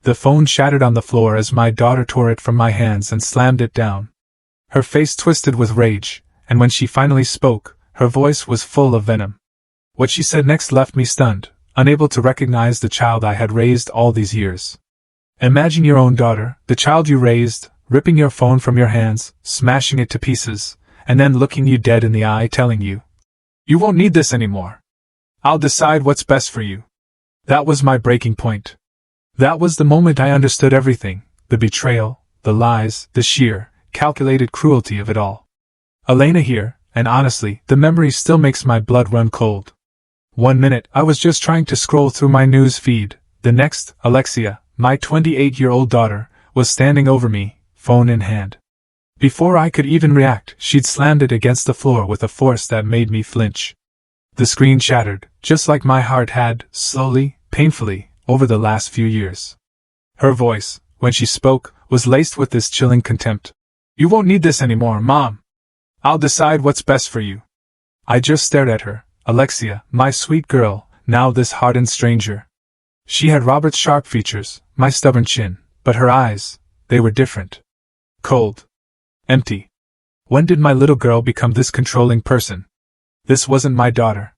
The phone shattered on the floor as my daughter tore it from my hands and slammed it down. Her face twisted with rage, and when she finally spoke, her voice was full of venom. What she said next left me stunned, unable to recognize the child I had raised all these years. Imagine your own daughter, the child you raised, ripping your phone from your hands, smashing it to pieces, and then looking you dead in the eye telling you, "You won't need this anymore. I'll decide what's best for you." That was my breaking point. That was the moment I understood everything, the betrayal, the lies, the sheer, calculated cruelty of it all. Elena here, and honestly, the memory still makes my blood run cold. One minute, I was just trying to scroll through my news feed. The next, Alexia, my 28-year-old daughter, was standing over me, phone in hand. Before I could even react, she'd slammed it against the floor with a force that made me flinch. The screen shattered, just like my heart had, slowly, painfully, over the last few years. Her voice, when she spoke, was laced with this chilling contempt. "You won't need this anymore, Mom. I'll decide what's best for you." I just stared at her, Alexia, my sweet girl, now this hardened stranger. She had Robert's sharp features, my stubborn chin, but her eyes, they were different. Cold. Empty. When did my little girl become this controlling person? This wasn't my daughter.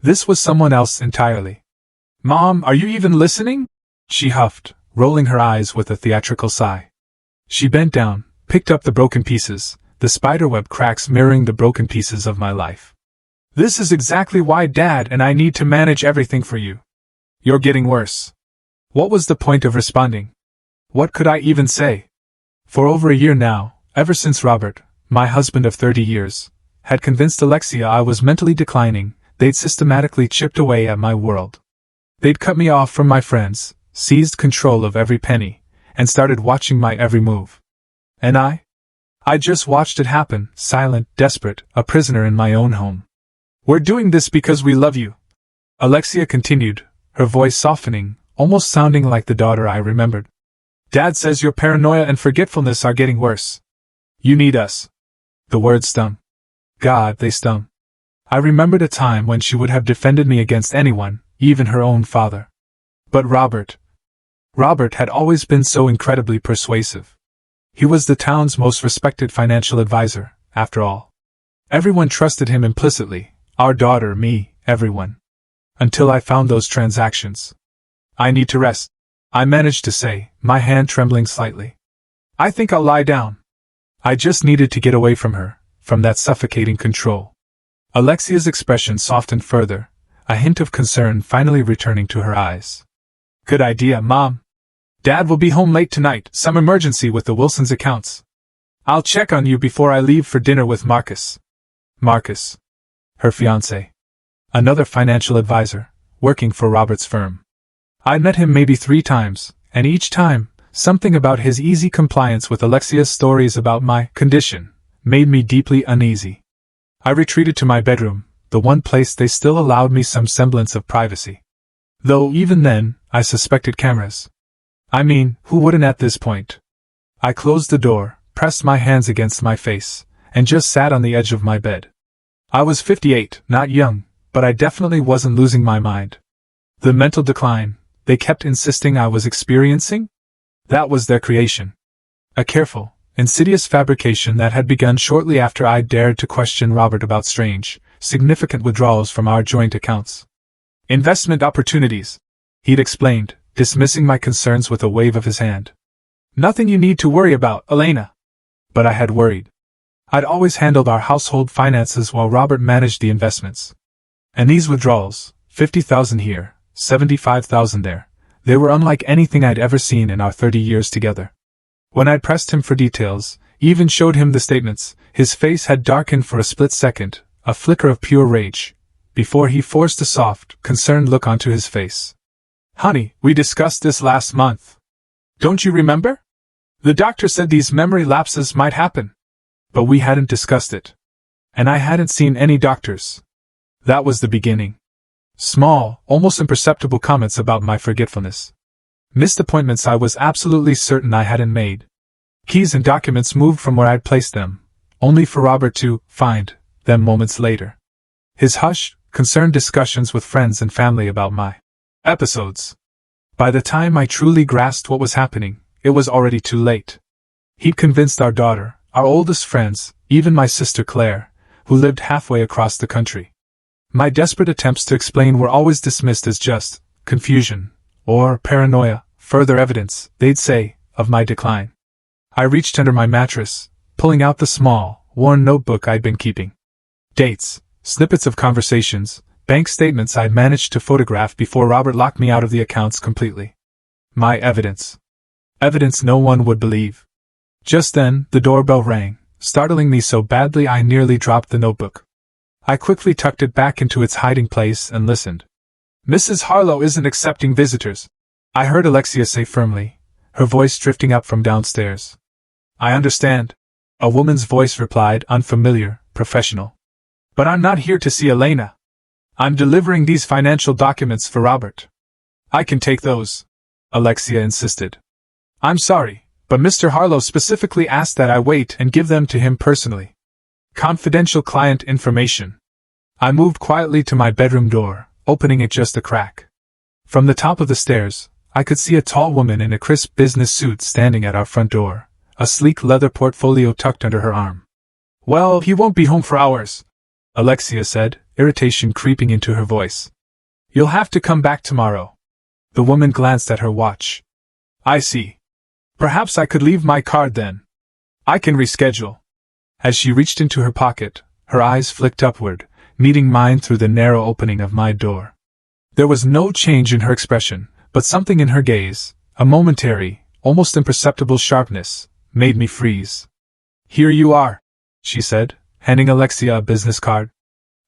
This was someone else entirely. "Mom, are you even listening?" she huffed, rolling her eyes with a theatrical sigh. She bent down, picked up the broken pieces, the spiderweb cracks mirroring the broken pieces of my life. "This is exactly why Dad and I need to manage everything for you. You're getting worse." What was the point of responding? What could I even say? For over a year now, ever since Robert, my husband of 30 years, had convinced Alexia I was mentally declining, they'd systematically chipped away at my world. They'd cut me off from my friends, seized control of every penny, and started watching my every move. And I just watched it happen, silent, desperate, a prisoner in my own home. "We're doing this because we love you," Alexia continued, her voice softening, almost sounding like the daughter I remembered. "Dad says your paranoia and forgetfulness are getting worse. You need us." The words stung. God, they stung. I remembered a time when she would have defended me against anyone, even her own father. But Robert had always been so incredibly persuasive. He was the town's most respected financial advisor, after all. Everyone trusted him implicitly, our daughter, me, everyone. Until I found those transactions. "I need to rest," I managed to say, my hand trembling slightly. "I think I'll lie down." I just needed to get away from her, from that suffocating control. Alexia's expression softened further, a hint of concern finally returning to her eyes. "Good idea, Mom. Dad will be home late tonight, some emergency with the Wilsons' accounts. I'll check on you before I leave for dinner with Marcus." Marcus. Her fiancé. Another financial advisor, working for Robert's firm. I'd met him maybe 3 times, and each time, something about his easy compliance with Alexia's stories about my condition made me deeply uneasy. I retreated to my bedroom, the one place they still allowed me some semblance of privacy. Though even then, I suspected cameras. I mean, who wouldn't at this point? I closed the door, pressed my hands against my face, and just sat on the edge of my bed. I was 58, not young, but I definitely wasn't losing my mind. The mental decline they kept insisting I was experiencing? That was their creation. A careful, insidious fabrication that had begun shortly after I dared to question Robert about strange, significant withdrawals from our joint accounts. "Investment opportunities," he'd explained, dismissing my concerns with a wave of his hand. "Nothing you need to worry about, Elena." But I had worried. I'd always handled our household finances while Robert managed the investments. And these withdrawals, 50,000 here, 75,000 there, they were unlike anything I'd ever seen in our 30 years together. When I'd pressed him for details, even showed him the statements, his face had darkened for a split second, a flicker of pure rage, before he forced a soft, concerned look onto his face. "Honey, we discussed this last month. Don't you remember? The doctor said these memory lapses might happen." But we hadn't discussed it. And I hadn't seen any doctors. That was the beginning. Small, almost imperceptible comments about my forgetfulness. Missed appointments I was absolutely certain I hadn't made. Keys and documents moved from where I'd placed them, only for Robert to find them moments later. His hushed, concerned discussions with friends and family about my episodes. By the time I truly grasped what was happening, it was already too late. He'd convinced our daughter, our oldest friends, even my sister Claire, who lived halfway across the country. My desperate attempts to explain were always dismissed as just confusion or paranoia, further evidence, they'd say, of my decline. I reached under my mattress, pulling out the small, worn notebook I'd been keeping. Dates, snippets of conversations, bank statements I'd managed to photograph before Robert locked me out of the accounts completely. My evidence. Evidence no one would believe. Just then, the doorbell rang, startling me so badly I nearly dropped the notebook. I quickly tucked it back into its hiding place and listened. "Mrs. Harlow isn't accepting visitors," I heard Alexia say firmly, her voice drifting up from downstairs. "I understand," a woman's voice replied, unfamiliar, professional. "But I'm not here to see Elena. I'm delivering these financial documents for Robert." "I can take those," Alexia insisted. "I'm sorry, but Mr. Harlow specifically asked that I wait and give them to him personally. Confidential client information." I moved quietly to my bedroom door, opening it just a crack. From the top of the stairs, I could see a tall woman in a crisp business suit standing at our front door, a sleek leather portfolio tucked under her arm. "Well, he won't be home for hours," Alexia said, irritation creeping into her voice. "You'll have to come back tomorrow." The woman glanced at her watch. "I see. Perhaps I could leave my card then. I can reschedule." As she reached into her pocket, her eyes flicked upward, meeting mine through the narrow opening of my door. There was no change in her expression, but something in her gaze, a momentary, almost imperceptible sharpness, made me freeze. "Here you are," she said, handing Alexia a business card.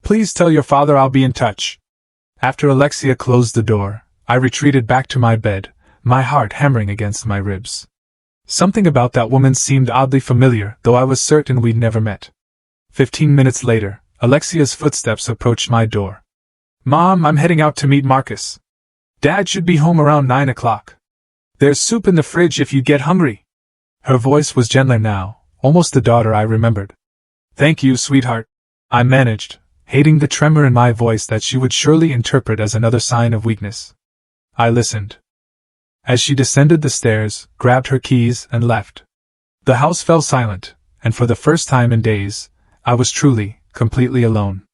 "Please tell your father I'll be in touch." After Alexia closed the door, I retreated back to my bed, my heart hammering against my ribs. Something about that woman seemed oddly familiar, though I was certain we'd never met. 15 minutes later, Alexia's footsteps approached my door. "Mom, I'm heading out to meet Marcus. Dad should be home around 9 o'clock. There's soup in the fridge if you get hungry." Her voice was gentler now, almost the daughter I remembered. "Thank you, sweetheart," I managed, hating the tremor in my voice that she would surely interpret as another sign of weakness. I listened. As she descended the stairs, grabbed her keys, and left. The house fell silent, and for the first time in days, I was truly, completely alone.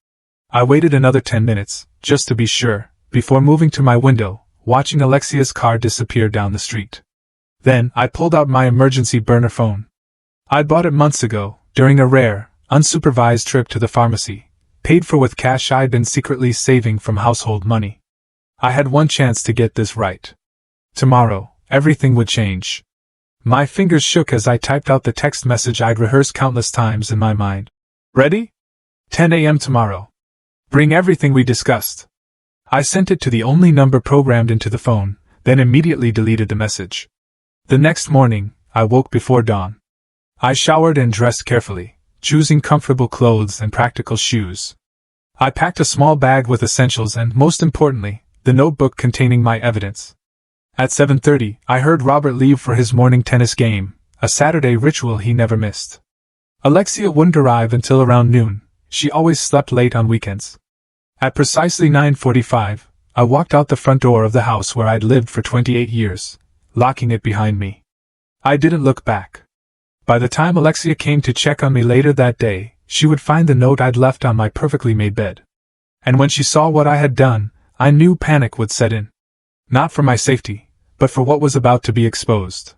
I waited another 10 minutes, just to be sure, before moving to my window, watching Alexia's car disappear down the street. Then, I pulled out my emergency burner phone. I'd bought it months ago, during a rare, unsupervised trip to the pharmacy, paid for with cash I'd been secretly saving from household money. I had one chance to get this right. Tomorrow, everything would change. My fingers shook as I typed out the text message I'd rehearsed countless times in my mind. "Ready? 10 a.m. tomorrow. Bring everything we discussed." I sent it to the only number programmed into the phone, then immediately deleted the message. The next morning, I woke before dawn. I showered and dressed carefully, choosing comfortable clothes and practical shoes. I packed a small bag with essentials and, most importantly, the notebook containing my evidence. At 7:30, I heard Robert leave for his morning tennis game, a Saturday ritual he never missed. Alexia wouldn't arrive until around noon. She always slept late on weekends. At precisely 9:45, I walked out the front door of the house where I'd lived for 28 years, locking it behind me. I didn't look back. By the time Alexia came to check on me later that day, she would find the note I'd left on my perfectly made bed. And when she saw what I had done, I knew panic would set in. Not for my safety, but for what was about to be exposed.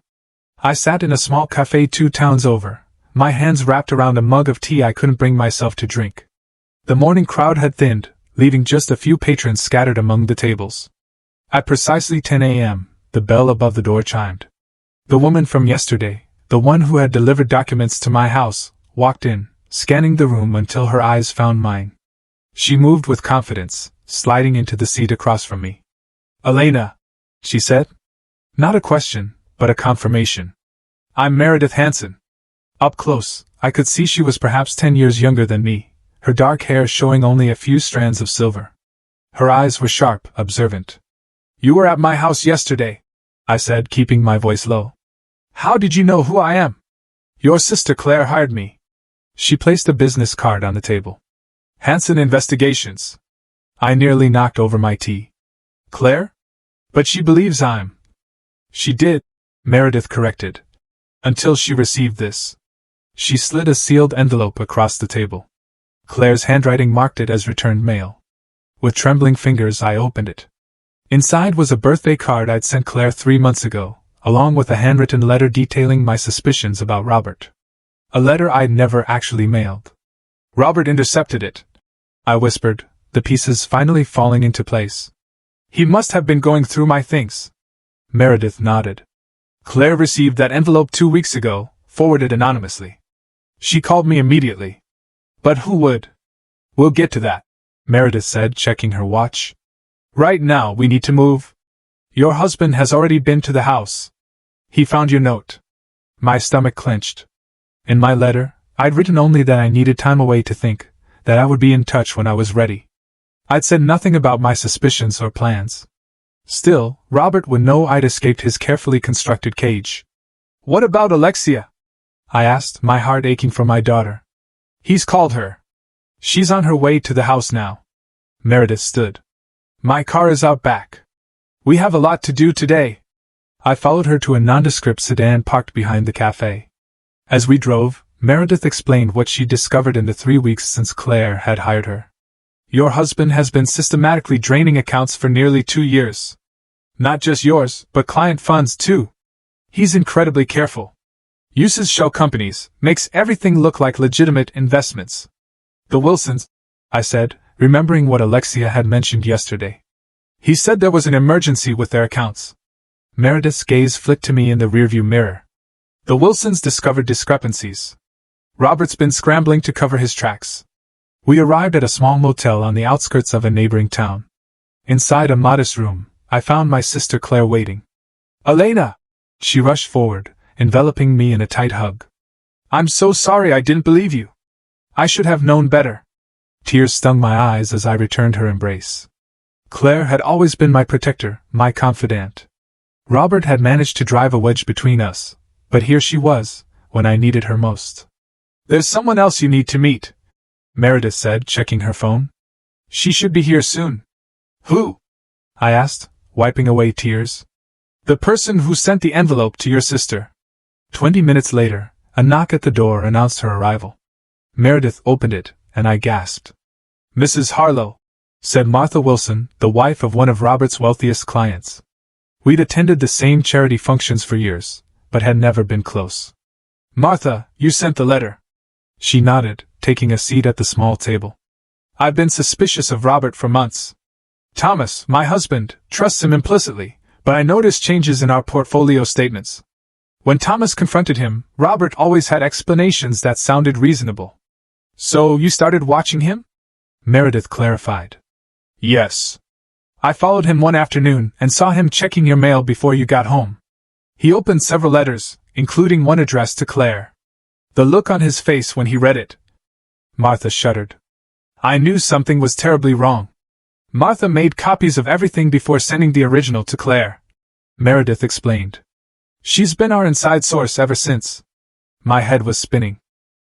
I sat in a small cafe 2 towns over, my hands wrapped around a mug of tea I couldn't bring myself to drink. The morning crowd had thinned, leaving just a few patrons scattered among the tables. At precisely 10 a.m., the bell above the door chimed. The woman from yesterday, the one who had delivered documents to my house, walked in, scanning the room until her eyes found mine. She moved with confidence, sliding into the seat across from me. "Elena," she said. Not a question, but a confirmation. "I'm Meredith Hanson." Up close, I could see she was perhaps 10 years younger than me, her dark hair showing only a few strands of silver. Her eyes were sharp, observant. "You were at my house yesterday," I said, keeping my voice low. "How did you know who I am?" "Your sister Claire hired me." She placed a business card on the table. "Hanson Investigations." I nearly knocked over my tea. "Claire?" But she believes I'm. She did, Meredith corrected. Until she received this. She slid a sealed envelope across the table. Claire's handwriting marked it as returned mail. With trembling fingers I opened it. Inside was a birthday card I'd sent Claire 3 months ago, along with a handwritten letter detailing my suspicions about Robert. A letter I'd never actually mailed. Robert intercepted it, I whispered, the pieces finally falling into place. He must have been going through my things. Meredith nodded. Claire received that envelope 2 weeks ago, forwarded anonymously. She called me immediately. But who would? We'll get to that, Meredith said, checking her watch. Right now we need to move. Your husband has already been to the house. He found your note. My stomach clenched. In my letter, I'd written only that I needed time away to think, that I would be in touch when I was ready. I'd said nothing about my suspicions or plans. Still, Robert would know I'd escaped his carefully constructed cage. What about Alexia? I asked, my heart aching for my daughter. He's called her. She's on her way to the house now. Meredith stood. My car is out back. We have a lot to do today. I followed her to a nondescript sedan parked behind the cafe. As we drove, Meredith explained what she'd discovered in the 3 weeks since Claire had hired her. Your husband has been systematically draining accounts for nearly 2 years. Not just yours, but client funds too. He's incredibly careful. Uses shell companies, makes everything look like legitimate investments. The Wilsons, I said, remembering what Alexia had mentioned yesterday. He said there was an emergency with their accounts. Meredith's gaze flicked to me in the rearview mirror. The Wilsons discovered discrepancies. Robert's been scrambling to cover his tracks. We arrived at a small motel on the outskirts of a neighboring town. Inside a modest room, I found my sister Claire waiting. Elena! She rushed forward, enveloping me in a tight hug. I'm so sorry I didn't believe you. I should have known better. Tears stung my eyes as I returned her embrace. Claire had always been my protector, my confidant. Robert had managed to drive a wedge between us, but here she was, when I needed her most. There's someone else you need to meet, Meredith said, checking her phone. She should be here soon. Who? I asked, wiping away tears. The person who sent the envelope to your sister. 20 minutes later, a knock at the door announced her arrival. Meredith opened it, and I gasped. Mrs. Harlow, said Martha Wilson, the wife of one of Robert's wealthiest clients. We'd attended the same charity functions for years, but had never been close. Martha, you sent the letter. She nodded, taking a seat at the small table. I've been suspicious of Robert for months. Thomas, my husband, trusts him implicitly, but I noticed changes in our portfolio statements. When Thomas confronted him, Robert always had explanations that sounded reasonable. So you started watching him? Meredith clarified. Yes. I followed him one afternoon and saw him checking your mail before you got home. He opened several letters, including one addressed to Claire. The look on his face when he read it. Martha shuddered. I knew something was terribly wrong. Martha made copies of everything before sending the original to Claire. Meredith explained. She's been our inside source ever since. My head was spinning.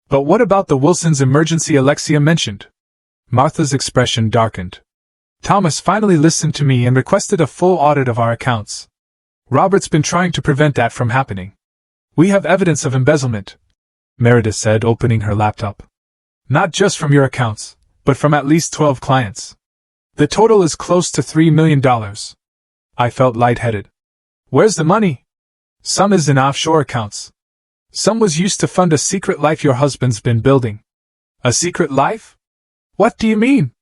But what about the Wilsons' emergency Alexia mentioned? Martha's expression darkened. Thomas finally listened to me and requested a full audit of our accounts. Robert's been trying to prevent that from happening. We have evidence of embezzlement, Meredith said, opening her laptop. Not just from your accounts, but from at least 12 clients. The total is close to $3 million. I felt lightheaded. Where's the money? Some is in offshore accounts. Some was used to fund a secret life your husband's been building. A secret life? What do you mean?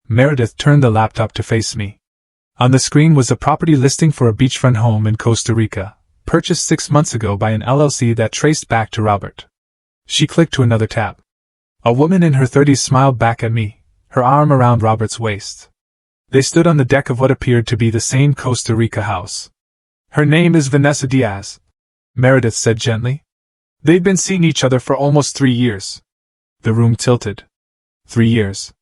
Meredith turned the laptop to face me. On the screen was a property listing for a beachfront home in Costa Rica, purchased 6 months ago by an LLC that traced back to Robert. She clicked to another tab. A woman in her 30s smiled back at me, her arm around Robert's waist. They stood on the deck of what appeared to be the same Costa Rica house. Her name is Vanessa Diaz, Meredith said gently. They've been seeing each other for almost 3 years. The room tilted. 3 years.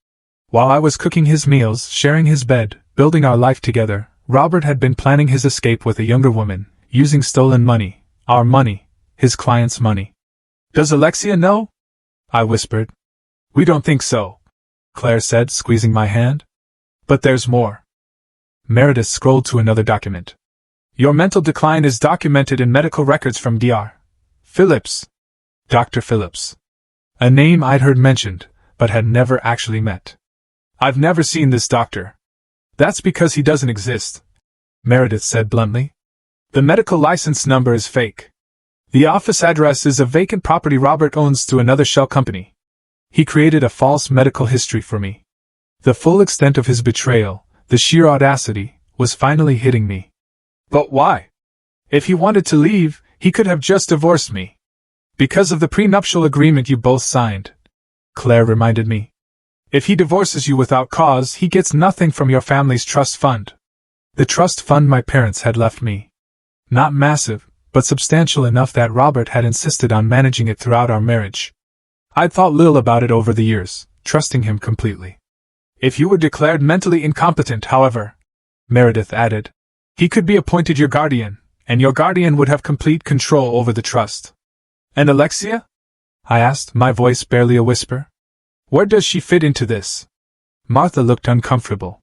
While I was cooking his meals, sharing his bed, building our life together, Robert had been planning his escape with a younger woman, using stolen money, our money, his client's money. Does Alexia know? I whispered. We don't think so, Claire said, squeezing my hand. But there's more. Meredith scrolled to another document. Your mental decline is documented in medical records from Dr. Phillips. Dr. Phillips. A name I'd heard mentioned, but had never actually met. I've never seen this doctor. That's because he doesn't exist, Meredith said bluntly. The medical license number is fake. The office address is a vacant property Robert owns through another shell company. He created a false medical history for me. The full extent of his betrayal, the sheer audacity, was finally hitting me. But why? If he wanted to leave, he could have just divorced me. Because of the prenuptial agreement you both signed, Claire reminded me. If he divorces you without cause, he gets nothing from your family's trust fund. The trust fund my parents had left me. Not massive, but substantial enough that Robert had insisted on managing it throughout our marriage. I'd thought little about it over the years, trusting him completely. If you were declared mentally incompetent, however, Meredith added, he could be appointed your guardian, and your guardian would have complete control over the trust. And Alexia? I asked, my voice barely a whisper. Where does she fit into this? Martha looked uncomfortable.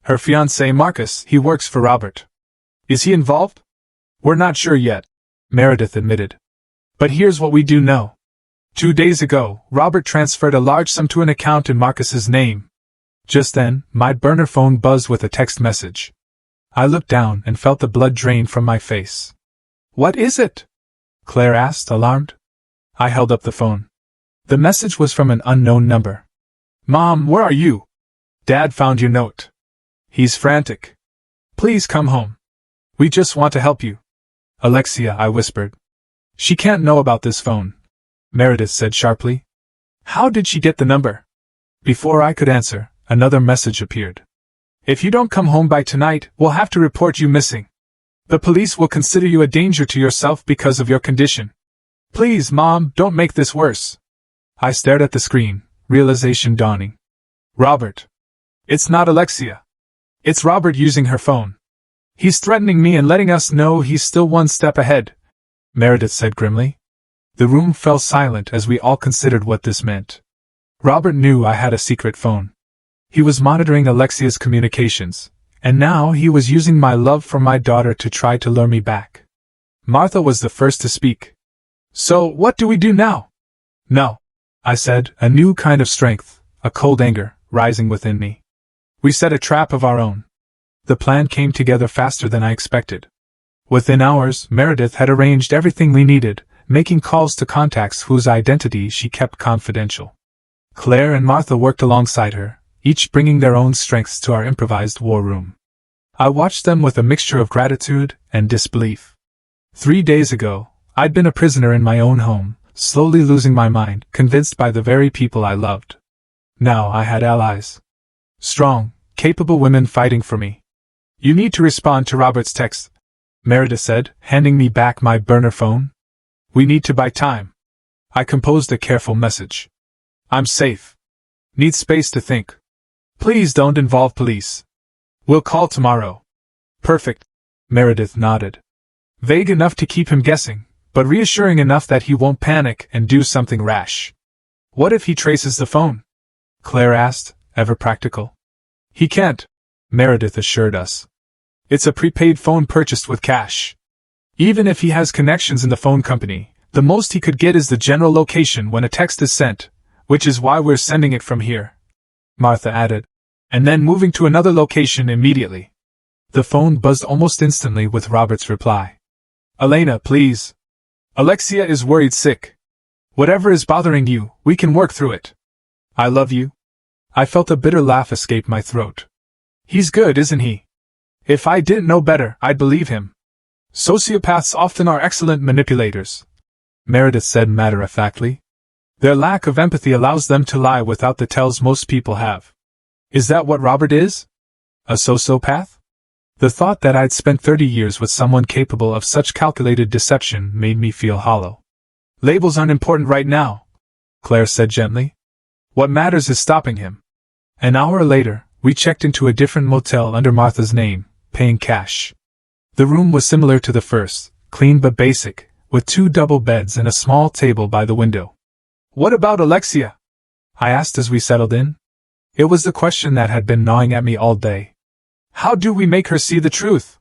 Her fiancé Marcus, he works for Robert. Is he involved? We're not sure yet, Meredith admitted. But here's what we do know. 2 days ago, Robert transferred a large sum to an account in Marcus's name. Just then, my burner phone buzzed with a text message. I looked down and felt the blood drain from my face. What is it? Claire asked, alarmed. I held up the phone. The message was from an unknown number. Mom, where are you? Dad found your note. He's frantic. Please come home. We just want to help you. Alexia, I whispered. She can't know about this phone, Meredith said sharply. How did she get the number? Before I could answer, another message appeared. If you don't come home by tonight, we'll have to report you missing. The police will consider you a danger to yourself because of your condition. Please, Mom, don't make this worse. I stared at the screen, realization dawning. Robert. It's not Alexia. It's Robert using her phone. He's threatening me and letting us know he's still one step ahead, Meredith said grimly. The room fell silent as we all considered what this meant. Robert knew I had a secret phone. He was monitoring Alexia's communications, and now he was using my love for my daughter to try to lure me back. Martha was the first to speak. So, what do we do now? No, I said, a new kind of strength, a cold anger, rising within me. We set a trap of our own. The plan came together faster than I expected. Within hours, Meredith had arranged everything we needed, making calls to contacts whose identity she kept confidential. Claire and Martha worked alongside her, each bringing their own strengths to our improvised war room. I watched them with a mixture of gratitude and disbelief. 3 days ago, I'd been a prisoner in my own home, slowly losing my mind, convinced by the very people I loved. Now I had allies. Strong, capable women fighting for me. You need to respond to Robert's text, Meredith said, handing me back my burner phone. We need to buy time. I composed a careful message. I'm safe. Need space to think. Please don't involve police. We'll call tomorrow. Perfect. Meredith nodded. Vague enough to keep him guessing, but reassuring enough that he won't panic and do something rash. What if he traces the phone? Claire asked, ever practical. He can't, Meredith assured us. It's a prepaid phone purchased with cash. Even if he has connections in the phone company, the most he could get is the general location when a text is sent, which is why we're sending it from here, Martha added, and then moving to another location immediately. The phone buzzed almost instantly with Robert's reply. Elena, please. Alexia is worried sick. Whatever is bothering you, we can work through it. I love you. I felt a bitter laugh escape my throat. He's good, isn't he? If I didn't know better, I'd believe him. Sociopaths often are excellent manipulators, Meredith said matter-of-factly. Their lack of empathy allows them to lie without the tells most people have. Is that what Robert is? A sociopath? The thought that I'd spent 30 years with someone capable of such calculated deception made me feel hollow. Labels aren't important right now, Claire said gently. What matters is stopping him. An hour later, we checked into a different motel under Martha's name, paying cash. The room was similar to the first, clean but basic, with 2 double beds and a small table by the window. What about Alexia? I asked as we settled in. It was the question that had been gnawing at me all day. How do we make her see the truth?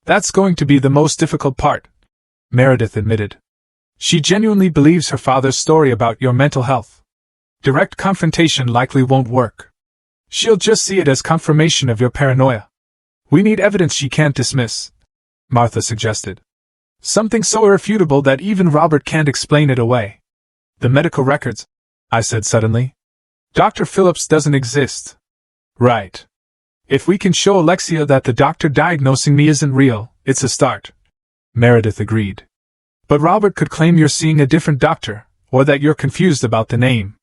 That's going to be the most difficult part, Meredith admitted. She genuinely believes her father's story about your mental health. Direct confrontation likely won't work. She'll just see it as confirmation of your paranoia. We need evidence she can't dismiss, Martha suggested. Something so irrefutable that even Robert can't explain it away. The medical records, I said suddenly. Dr. Phillips doesn't exist. Right. If we can show Alexia that the doctor diagnosing me isn't real, it's a start, Meredith agreed. But Robert could claim you're seeing a different doctor, or that you're confused about the name.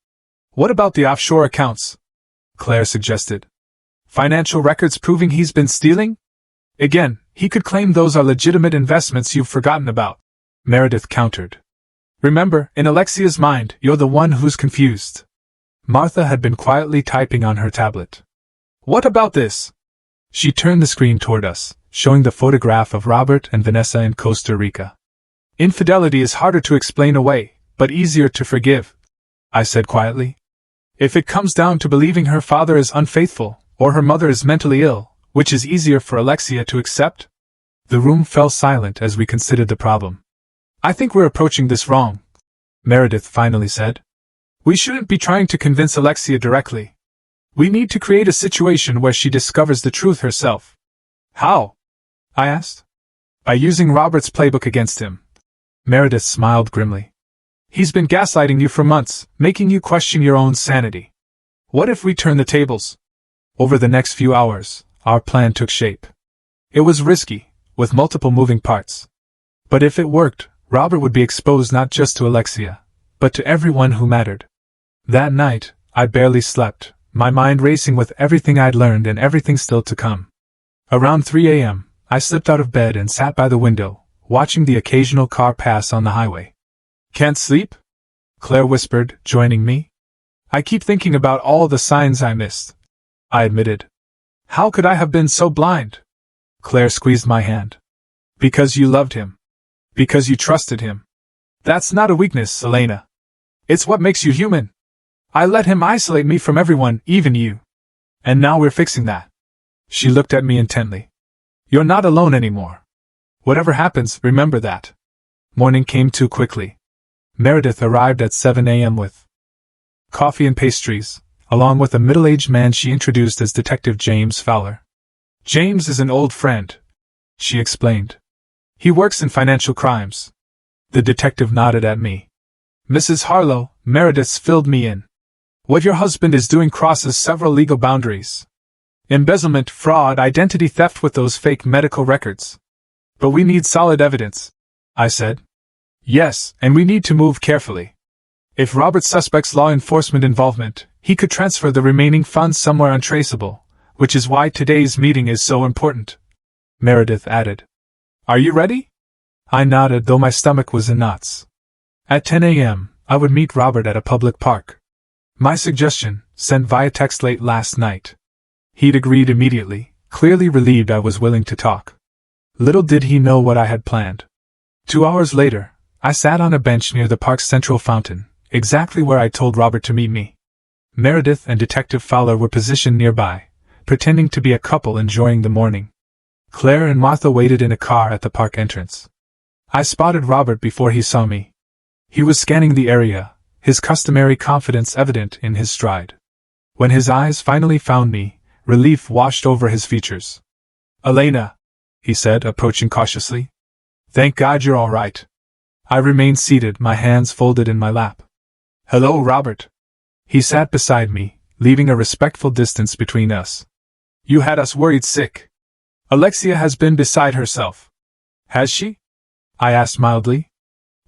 What about the offshore accounts? Claire suggested. Financial records proving he's been stealing? Again, he could claim those are legitimate investments you've forgotten about, Meredith countered. Remember, in Alexia's mind, you're the one who's confused. Martha had been quietly typing on her tablet. What about this? She turned the screen toward us, showing the photograph of Robert and Vanessa in Costa Rica. Infidelity is harder to explain away, but easier to forgive, I said quietly. If it comes down to believing her father is unfaithful, or her mother is mentally ill, which is easier for Alexia to accept? The room fell silent as we considered the problem. I think we're approaching this wrong, Meredith finally said. We shouldn't be trying to convince Alexia directly. We need to create a situation where she discovers the truth herself. How? I asked. By using Robert's playbook against him. Meredith smiled grimly. He's been gaslighting you for months, making you question your own sanity. What if we turn the tables? Over the next few hours, our plan took shape. It was risky, with multiple moving parts. But if it worked, Robert would be exposed not just to Alexia, but to everyone who mattered. That night, I barely slept, my mind racing with everything I'd learned and everything still to come. Around 3 a.m., I slipped out of bed and sat by the window, watching the occasional car pass on the highway. Can't sleep? Claire whispered, joining me. I keep thinking about all the signs I missed, I admitted. How could I have been so blind? Claire squeezed my hand. Because you loved him. Because you trusted him. That's not a weakness, Elena. It's what makes you human. I let him isolate me from everyone, even you. And now we're fixing that. She looked at me intently. You're not alone anymore. Whatever happens, remember that. Morning came too quickly. Meredith arrived at 7 a.m. with coffee and pastries, along with a middle-aged man she introduced as Detective James Fowler. James is an old friend, she explained. He works in financial crimes. The detective nodded at me. Mrs. Harlow, Meredith's filled me in. What your husband is doing crosses several legal boundaries. Embezzlement, fraud, identity theft with those fake medical records. But we need solid evidence, I said. Yes, and we need to move carefully. If Robert suspects law enforcement involvement, he could transfer the remaining funds somewhere untraceable, which is why today's meeting is so important, Meredith added. Are you ready? I nodded, though my stomach was in knots. At 10 a.m., I would meet Robert at a public park. My suggestion, sent via text late last night. He'd agreed immediately, clearly relieved I was willing to talk. Little did he know what I had planned. 2 hours later, I sat on a bench near the park's central fountain, exactly where I told Robert to meet me. Meredith and Detective Fowler were positioned nearby, pretending to be a couple enjoying the morning. Claire and Martha waited in a car at the park entrance. I spotted Robert before he saw me. He was scanning the area, his customary confidence evident in his stride. When his eyes finally found me, relief washed over his features. Elena, he said, approaching cautiously. Thank God you're all right. I remained seated, my hands folded in my lap. Hello, Robert. He sat beside me, leaving a respectful distance between us. You had us worried sick. Alexia has been beside herself. Has she? I asked mildly.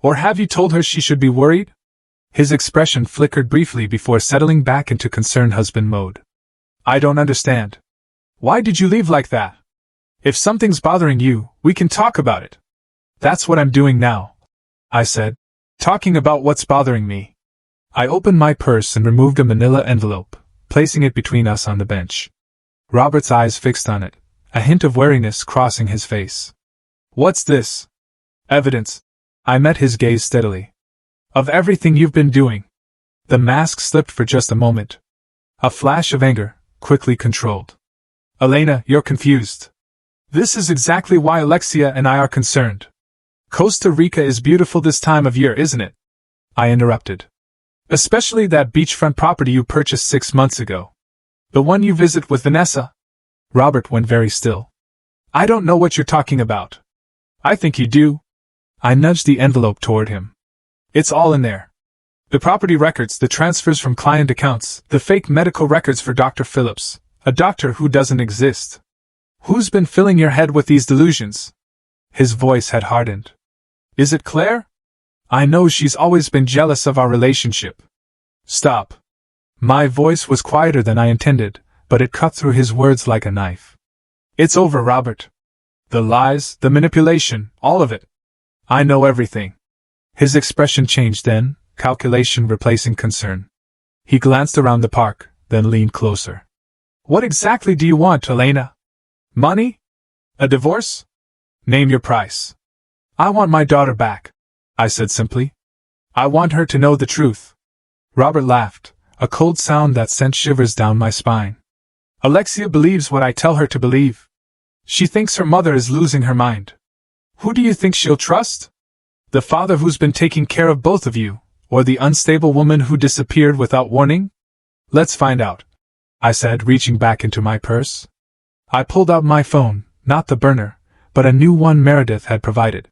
Or have you told her she should be worried? His expression flickered briefly before settling back into concerned husband mode. I don't understand. Why did you leave like that? If something's bothering you, we can talk about it. That's what I'm doing now, I said, talking about what's bothering me. I opened my purse and removed a manila envelope, placing it between us on the bench. Robert's eyes fixed on it, a hint of wariness crossing his face. What's this? Evidence. I met his gaze steadily. Of everything you've been doing. The mask slipped for just a moment. A flash of anger, quickly controlled. Elena, you're confused. This is exactly why Alexia and I are concerned. Costa Rica is beautiful this time of year, isn't it? I interrupted. Especially that beachfront property you purchased 6 months ago. The one you visit with Vanessa? Robert went very still. I don't know what you're talking about. I think you do. I nudged the envelope toward him. It's all in there. The property records, the transfers from client accounts, the fake medical records for Dr. Phillips, a doctor who doesn't exist. Who's been filling your head with these delusions? His voice had hardened. Is it Claire? I know she's always been jealous of our relationship. Stop. My voice was quieter than I intended, but it cut through his words like a knife. It's over, Robert. The lies, the manipulation, all of it. I know everything. His expression changed then, calculation replacing concern. He glanced around the park, then leaned closer. What exactly do you want, Elena? Money? A divorce? Name your price. I want my daughter back, I said simply. I want her to know the truth. Robert laughed, a cold sound that sent shivers down my spine. Alexia believes what I tell her to believe. She thinks her mother is losing her mind. Who do you think she'll trust? The father who's been taking care of both of you, or the unstable woman who disappeared without warning? Let's find out, I said, reaching back into my purse. I pulled out my phone, not the burner, but a new one Meredith had provided.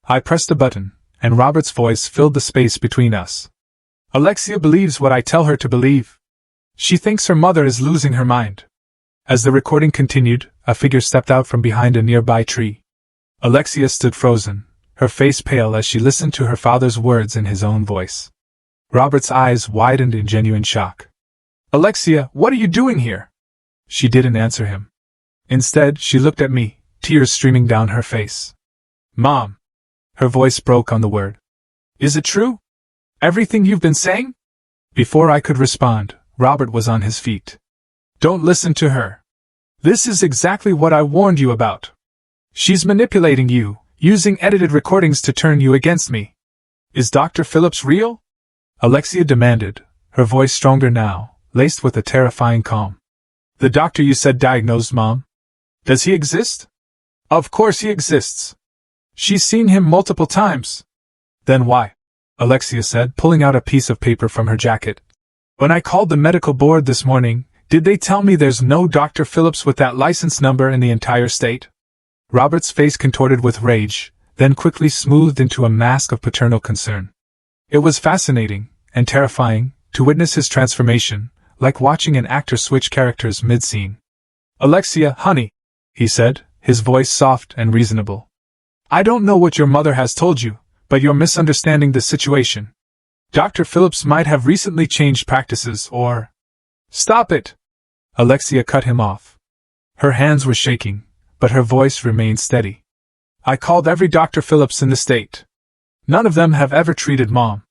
I pressed a button, and Robert's voice filled the space between us. Alexia believes what I tell her to believe. She thinks her mother is losing her mind. As the recording continued, a figure stepped out from behind a nearby tree. Alexia stood frozen, her face pale as she listened to her father's words in his own voice. Robert's eyes widened in genuine shock. Alexia, what are you doing here? She didn't answer him. Instead, she looked at me, tears streaming down her face. Mom. Her voice broke on the word. Is it true? Everything you've been saying? Before I could respond, Robert was on his feet. Don't listen to her. This is exactly what I warned you about. She's manipulating you, using edited recordings to turn you against me. Is Dr. Phillips real? Alexia demanded, her voice stronger now, laced with a terrifying calm. The doctor you said diagnosed Mom? Does he exist? Of course he exists. She's seen him multiple times. Then why? Alexia said, pulling out a piece of paper from her jacket. When I called the medical board this morning, did they tell me there's no Dr. Phillips with that license number in the entire state? Robert's face contorted with rage, then quickly smoothed into a mask of paternal concern. It was fascinating, and terrifying, to witness his transformation, like watching an actor switch characters mid-scene. Alexia, honey, he said, his voice soft and reasonable. I don't know what your mother has told you, but you're misunderstanding the situation. Dr. Phillips might have recently changed practices or... Stop it! Alexia cut him off. Her hands were shaking, but her voice remained steady. I called every Dr. Phillips in the state. None of them have ever treated Mom.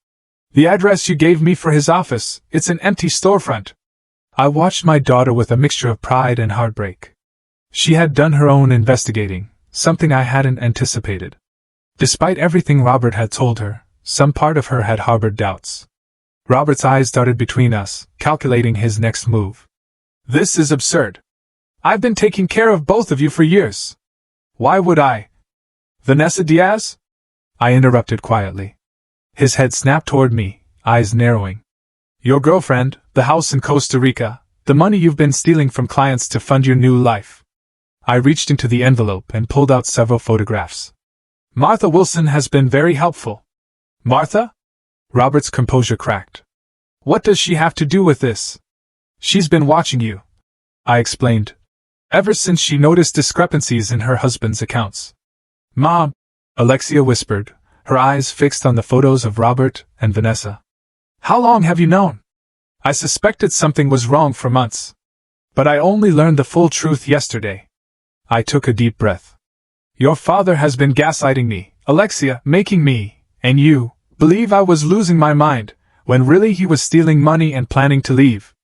The address you gave me for his office, it's an empty storefront. I watched my daughter with a mixture of pride and heartbreak. She had done her own investigating, something I hadn't anticipated. Despite everything Robert had told her, some part of her had harbored doubts. Robert's eyes darted between us, calculating his next move. This is absurd. I've been taking care of both of you for years. Why would I? Vanessa Diaz? I interrupted quietly. His head snapped toward me, eyes narrowing. Your girlfriend, the house in Costa Rica, the money you've been stealing from clients to fund your new life. I reached into the envelope and pulled out several photographs. Martha Wilson has been very helpful. Martha? Robert's composure cracked. What does she have to do with this? She's been watching you, I explained, ever since she noticed discrepancies in her husband's accounts. Mom, Alexia whispered, her eyes fixed on the photos of Robert and Vanessa. How long have you known? I suspected something was wrong for months. But I only learned the full truth yesterday. I took a deep breath. Your father has been gaslighting me, Alexia, making me, and you, believe I was losing my mind, when really he was stealing money and planning to leave.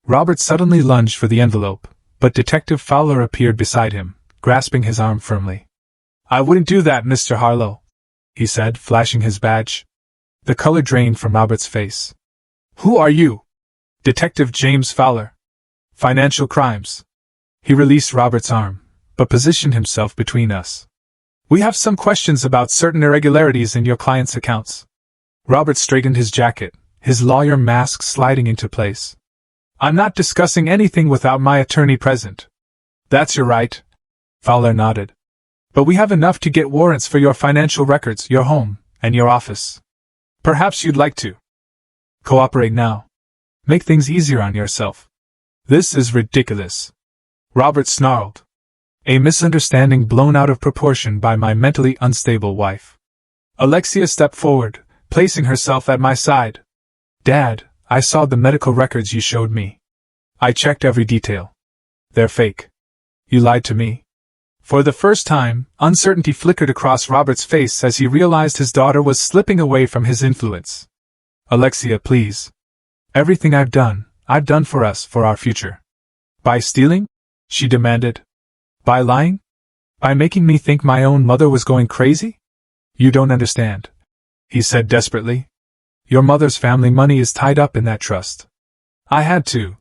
Robert suddenly lunged for the envelope, but Detective Fowler appeared beside him, grasping his arm firmly. I wouldn't do that, Mr. Harlow, he said, flashing his badge. The color drained from Robert's face. Who are you? Detective James Fowler. Financial crimes. He released Robert's arm, but positioned himself between us. We have some questions about certain irregularities in your client's accounts. Robert straightened his jacket, his lawyer mask sliding into place. I'm not discussing anything without my attorney present. That's your right. Fowler nodded. But we have enough to get warrants for your financial records, your home, and your office. Perhaps you'd like to cooperate now. Make things easier on yourself. This is ridiculous. Robert snarled. A misunderstanding blown out of proportion by my mentally unstable wife. Alexia stepped forward, placing herself at my side. Dad, I saw the medical records you showed me. I checked every detail. They're fake. You lied to me. For the first time, uncertainty flickered across Robert's face as he realized his daughter was slipping away from his influence. Alexia, please. Everything I've done for us, for our future. By stealing? She demanded. By lying? By making me think my own mother was going crazy? You don't understand, he said desperately. Your mother's family money is tied up in that trust. I had to.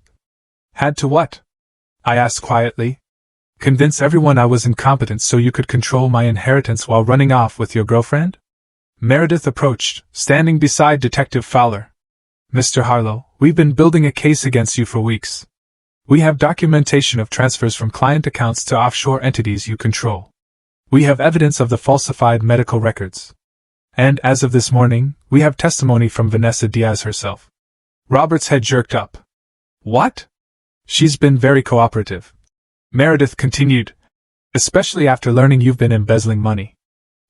Had to what? I asked quietly. Convince everyone I was incompetent so you could control my inheritance while running off with your girlfriend? Meredith approached, standing beside Detective Fowler. Mr. Harlow, we've been building a case against you for weeks. We have documentation of transfers from client accounts to offshore entities you control. We have evidence of the falsified medical records. And as of this morning, we have testimony from Vanessa Diaz herself. Robert's head jerked up. What? She's been very cooperative. Meredith continued, especially after learning you've been embezzling money.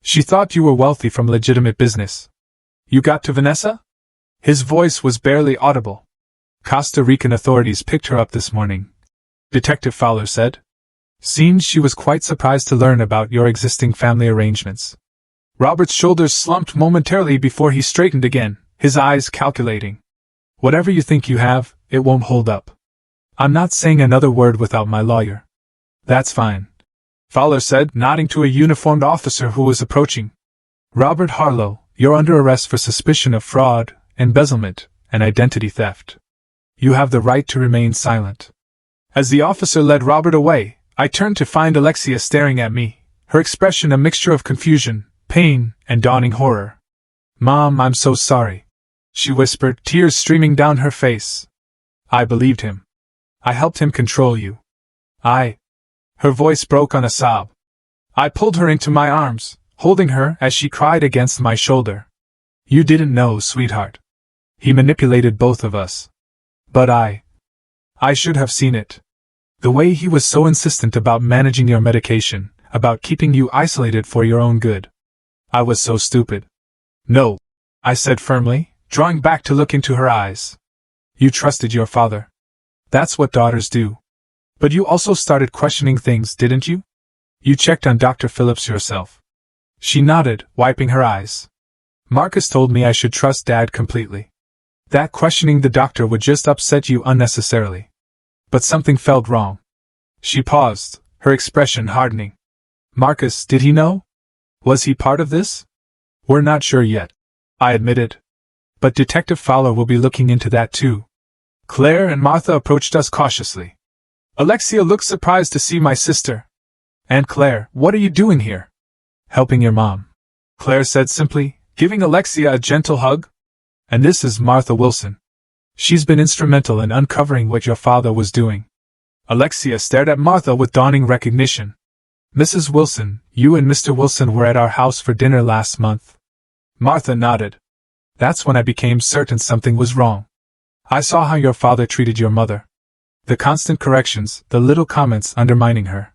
She thought you were wealthy from legitimate business. You got to Vanessa? His voice was barely audible. Costa Rican authorities picked her up this morning, Detective Fowler said. Seems she was quite surprised to learn about your existing family arrangements. Robert's shoulders slumped momentarily before he straightened again, his eyes calculating. Whatever you think you have, it won't hold up. I'm not saying another word without my lawyer. That's fine, Fowler said, nodding to a uniformed officer who was approaching. Robert Harlow, you're under arrest for suspicion of fraud, embezzlement, and identity theft. You have the right to remain silent. As the officer led Robert away, I turned to find Alexia staring at me, her expression a mixture of confusion, pain, and dawning horror. Mom, I'm so sorry, she whispered, tears streaming down her face. I believed him. I helped him control you. Her voice broke on a sob. I pulled her into my arms, holding her as she cried against my shoulder. You didn't know, sweetheart. He manipulated both of us. But I should have seen it. The way he was so insistent about managing your medication, about keeping you isolated for your own good. I was so stupid. No, I said firmly, drawing back to look into her eyes. You trusted your father. That's what daughters do. But you also started questioning things, didn't you? You checked on Dr. Phillips yourself. She nodded, wiping her eyes. Marcus told me I should trust Dad completely. That questioning the doctor would just upset you unnecessarily. But something felt wrong. She paused, her expression hardening. Marcus, did he know? Was he part of this? We're not sure yet, I admitted. But Detective Fowler will be looking into that too. Claire and Martha approached us cautiously. Alexia looked surprised to see my sister. Aunt Claire, what are you doing here? Helping your mom, Claire said simply, giving Alexia a gentle hug. And this is Martha Wilson. She's been instrumental in uncovering what your father was doing. Alexia stared at Martha with dawning recognition. Mrs. Wilson, you and Mr. Wilson were at our house for dinner last month. Martha nodded. That's when I became certain something was wrong. I saw how your father treated your mother. The constant corrections, the little comments undermining her.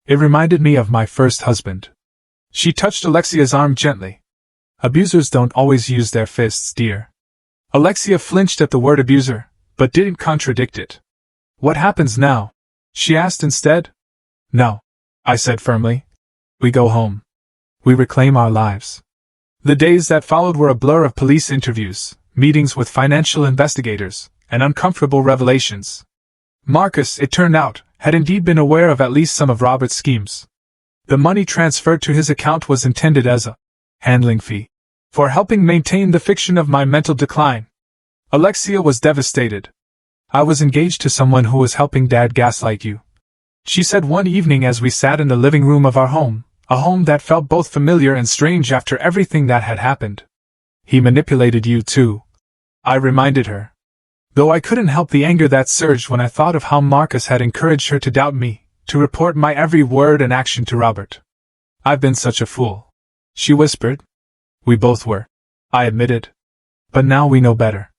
It reminded me of my first husband. She touched Alexia's arm gently. Abusers don't always use their fists, dear. Alexia flinched at the word abuser, but didn't contradict it. What happens now? She asked instead. No, I said firmly. We go home. We reclaim our lives. The days that followed were a blur of police interviews, meetings with financial investigators, and uncomfortable revelations. Marcus, it turned out, had indeed been aware of at least some of Robert's schemes. The money transferred to his account was intended as a handling fee for helping maintain the fiction of my mental decline. Alexia was devastated. I was engaged to someone who was helping Dad gaslight you. she said one evening as we sat in the living room of our home, a home that felt both familiar and strange after everything that had happened. He manipulated you too, I reminded her. Though I couldn't help the anger that surged when I thought of how Marcus had encouraged her to doubt me, to report my every word and action to Robert. I've been such a fool, she whispered. We both were, I admitted. But now we know better.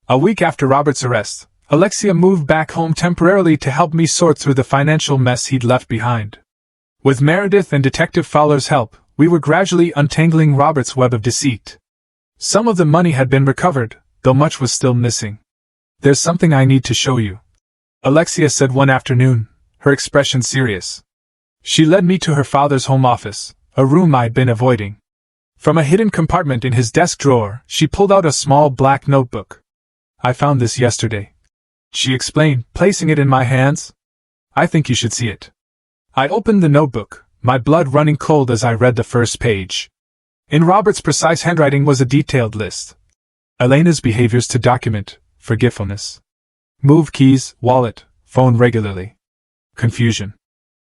A week after Robert's arrest, Alexia moved back home temporarily to help me sort through the financial mess he'd left behind. With Meredith and Detective Fowler's help, we were gradually untangling Robert's web of deceit. Some of the money had been recovered, though much was still missing. There's something I need to show you, Alexia said one afternoon, her expression serious. She led me to her father's home office, a room I'd been avoiding. From a hidden compartment in his desk drawer, she pulled out a small black notebook. I found this yesterday, she explained, placing it in my hands. I think you should see it. I opened the notebook, my blood running cold as I read the first page. In Robert's precise handwriting was a detailed list. Elena's behaviors to document, forgetfulness. Move keys, wallet, phone regularly. Confusion.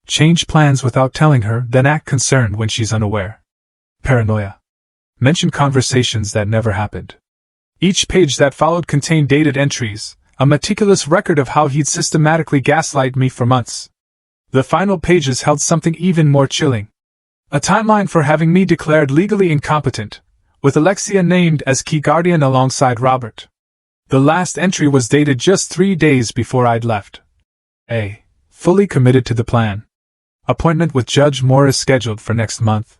Change plans without telling her, then act concerned when she's unaware. Paranoia. Mention conversations that never happened. Each page that followed contained dated entries, a meticulous record of how he'd systematically gaslight me for months. The final pages held something even more chilling. A timeline for having me declared legally incompetent, with Alexia named as key guardian alongside Robert. The last entry was dated just 3 days before I'd left. A. Fully committed to the plan. Appointment with Judge Morris scheduled for next month.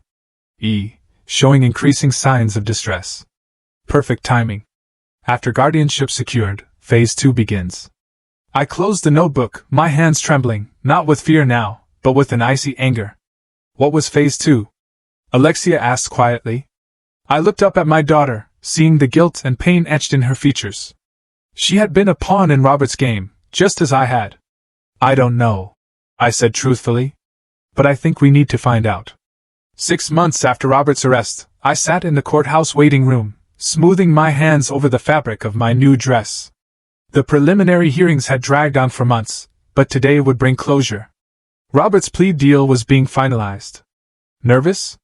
E. Showing increasing signs of distress. Perfect timing. After guardianship secured, Phase 2 begins. I closed the notebook, my hands trembling, not with fear now, but with an icy anger. What was Phase 2? Alexia asked quietly. I looked up at my daughter, seeing the guilt and pain etched in her features. She had been a pawn in Robert's game, just as I had. I don't know, I said truthfully. But I think we need to find out. 6 months after Robert's arrest, I sat in the courthouse waiting room, smoothing my hands over the fabric of my new dress. The preliminary hearings had dragged on for months, but today would bring closure. Robert's plea deal was being finalized. Nervous?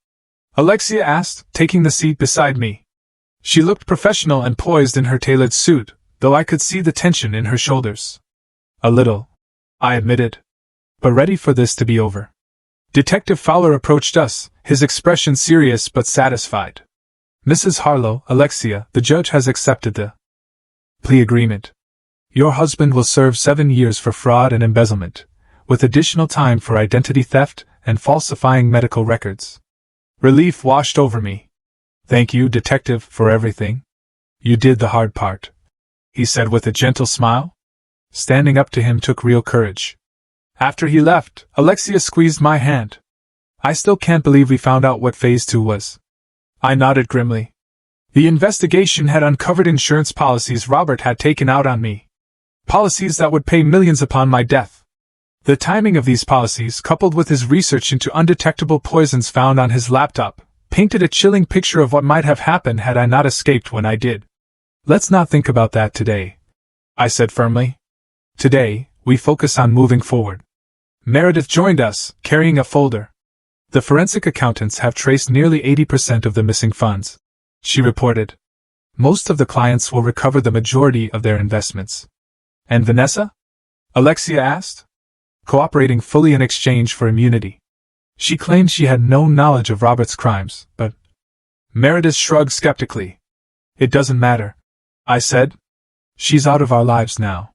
Alexia asked, taking the seat beside me. She looked professional and poised in her tailored suit, though I could see the tension in her shoulders. A little, I admitted. But ready for this to be over. Detective Fowler approached us, his expression serious but satisfied. Mrs. Harlow, Alexia, the judge has accepted the plea agreement. Your husband will serve 7 years for fraud and embezzlement, with additional time for identity theft and falsifying medical records. Relief washed over me. Thank you, Detective, for everything. You did the hard part, he said with a gentle smile. Standing up to him took real courage. After he left, Alexia squeezed my hand. I still can't believe we found out what Phase 2 was. I nodded grimly. The investigation had uncovered insurance policies Robert had taken out on me. Policies that would pay millions upon my death. The timing of these policies, coupled with his research into undetectable poisons found on his laptop, painted a chilling picture of what might have happened had I not escaped when I did. Let's not think about that today, I said firmly. Today, we focus on moving forward. Meredith joined us, carrying a folder. The forensic accountants have traced nearly 80% of the missing funds, she reported. Most of the clients will recover the majority of their investments. And Vanessa? Alexia asked. Cooperating fully in exchange for immunity. She claimed she had no knowledge of Robert's crimes, but... Meredith shrugged skeptically. It doesn't matter, I said. She's out of our lives now.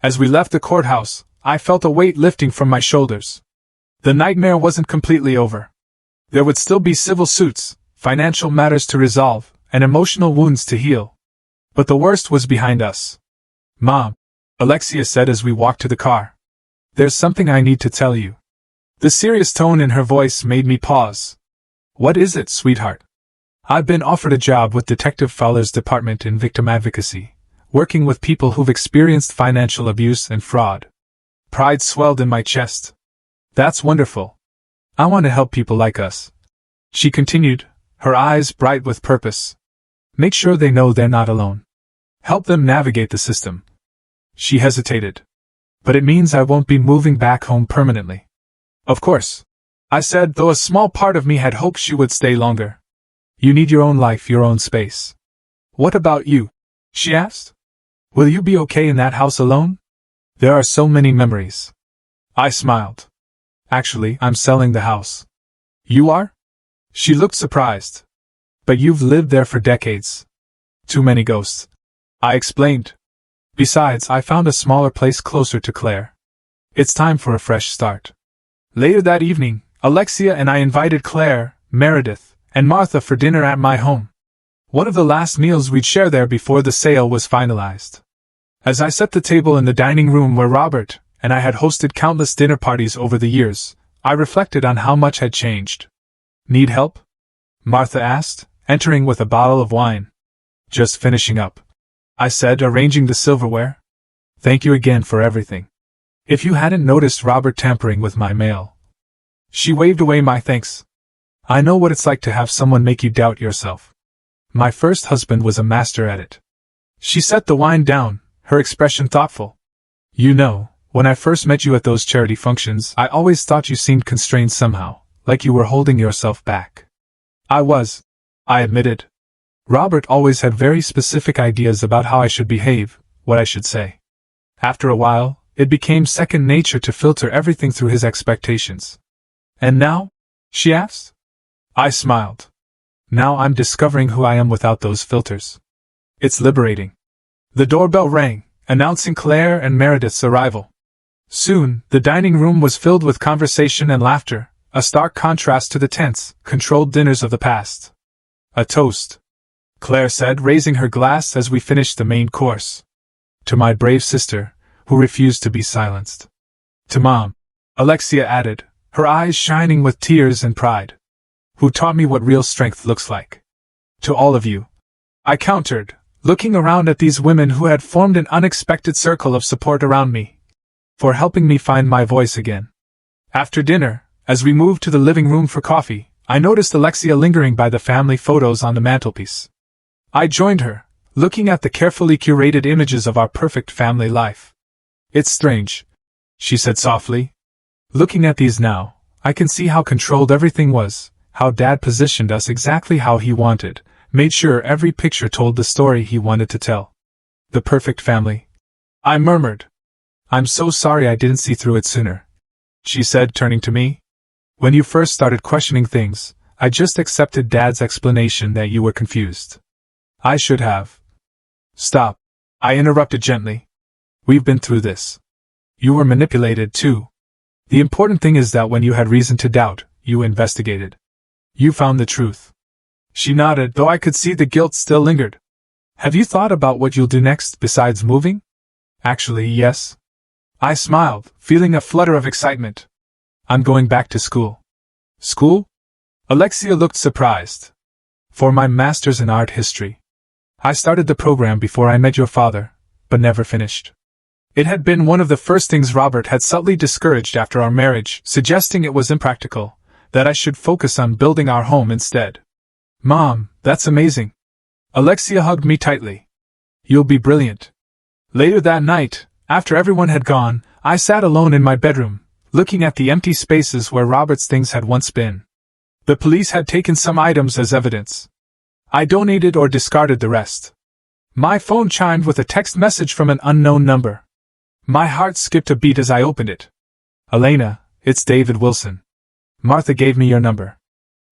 As we left the courthouse, I felt a weight lifting from my shoulders. The nightmare wasn't completely over. There would still be civil suits, financial matters to resolve, and emotional wounds to heal. But the worst was behind us. Mom, Alexia said as we walked to the car. There's something I need to tell you. The serious tone in her voice made me pause. What is it, sweetheart? I've been offered a job with Detective Fowler's department in victim advocacy, working with people who've experienced financial abuse and fraud. Pride swelled in my chest. That's wonderful. I want to help people like us. She continued, her eyes bright with purpose. Make sure they know they're not alone. Help them navigate the system. She hesitated. But it means I won't be moving back home permanently. Of course, I said, though a small part of me had hoped she would stay longer. You need your own life, your own space. What about you? She asked. Will you be okay in that house alone? There are so many memories. I smiled. Actually, I'm selling the house. You are? She looked surprised. But you've lived there for decades. Too many ghosts. I explained. Besides, I found a smaller place closer to Claire. It's time for a fresh start. Later that evening, Alexia and I invited Claire, Meredith, and Martha for dinner at my home. One of the last meals we'd share there before the sale was finalized. As I set the table in the dining room where Robert and I had hosted countless dinner parties over the years, I reflected on how much had changed. Need help? Martha asked, entering with a bottle of wine. Just finishing up, I said, arranging the silverware. Thank you again for everything. If you hadn't noticed Robert tampering with my mail. She waved away my thanks. I know what it's like to have someone make you doubt yourself. My first husband was a master at it. She set the wine down, her expression thoughtful. You know, when I first met you at those charity functions, I always thought you seemed constrained somehow, like you were holding yourself back. I was, I admitted. Robert always had very specific ideas about how I should behave, what I should say. After a while, it became second nature to filter everything through his expectations. And now? She asked. I smiled. Now I'm discovering who I am without those filters. It's liberating. The doorbell rang, announcing Claire and Meredith's arrival. Soon, the dining room was filled with conversation and laughter, a stark contrast to the tense, controlled dinners of the past. A toast, Claire said, raising her glass as we finished the main course. To my brave sister, who refused to be silenced. To Mom, Alexia added, her eyes shining with tears and pride. Who taught me what real strength looks like. To all of you, I countered, looking around at these women who had formed an unexpected circle of support around me, for helping me find my voice again. After dinner, as we moved to the living room for coffee, I noticed Alexia lingering by the family photos on the mantelpiece. I joined her, looking at the carefully curated images of our perfect family life. It's strange, she said softly. Looking at these now, I can see how controlled everything was, how Dad positioned us exactly how he wanted, made sure every picture told the story he wanted to tell. The perfect family. I murmured. I'm so sorry I didn't see through it sooner, she said, turning to me. When you first started questioning things, I just accepted Dad's explanation that you were confused. I should have. Stop, I interrupted gently. We've been through this. You were manipulated too. The important thing is that when you had reason to doubt, you investigated. You found the truth. She nodded, though I could see the guilt still lingered. Have you thought about what you'll do next besides moving? Actually, yes. I smiled, feeling a flutter of excitement. I'm going back to school. School? Alexia looked surprised. For my master's in art history. I started the program before I met your father, but never finished. It had been one of the first things Robert had subtly discouraged after our marriage, suggesting it was impractical, that I should focus on building our home instead. Mom, that's amazing. Alexia hugged me tightly. You'll be brilliant. Later that night, after everyone had gone, I sat alone in my bedroom, looking at the empty spaces where Robert's things had once been. The police had taken some items as evidence. I donated or discarded the rest. My phone chimed with a text message from an unknown number. My heart skipped a beat as I opened it. Elena, it's David Wilson. Martha gave me your number.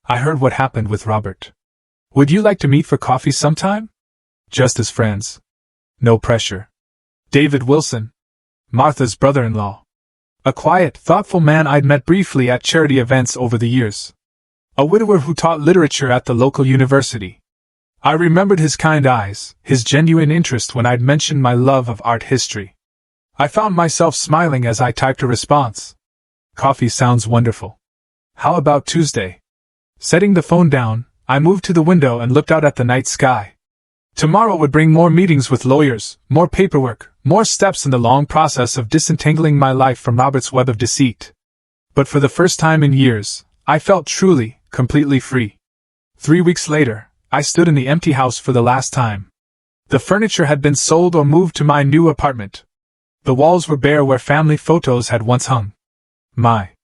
I heard what happened with Robert. Would you like to meet for coffee sometime? Just as friends. No pressure. David Wilson. Martha's brother-in-law. A quiet, thoughtful man I'd met briefly at charity events over the years. A widower who taught literature at the local university. I remembered his kind eyes, his genuine interest when I'd mentioned my love of art history. I found myself smiling as I typed a response. Coffee sounds wonderful. How about Tuesday? Setting the phone down, I moved to the window and looked out at the night sky. Tomorrow would bring more meetings with lawyers, more paperwork, more steps in the long process of disentangling my life from Robert's web of deceit. But for the first time in years, I felt truly, completely free. 3 weeks later, I stood in the empty house for the last time. The furniture had been sold or moved to my new apartment. The walls were bare where family photos had once hung. My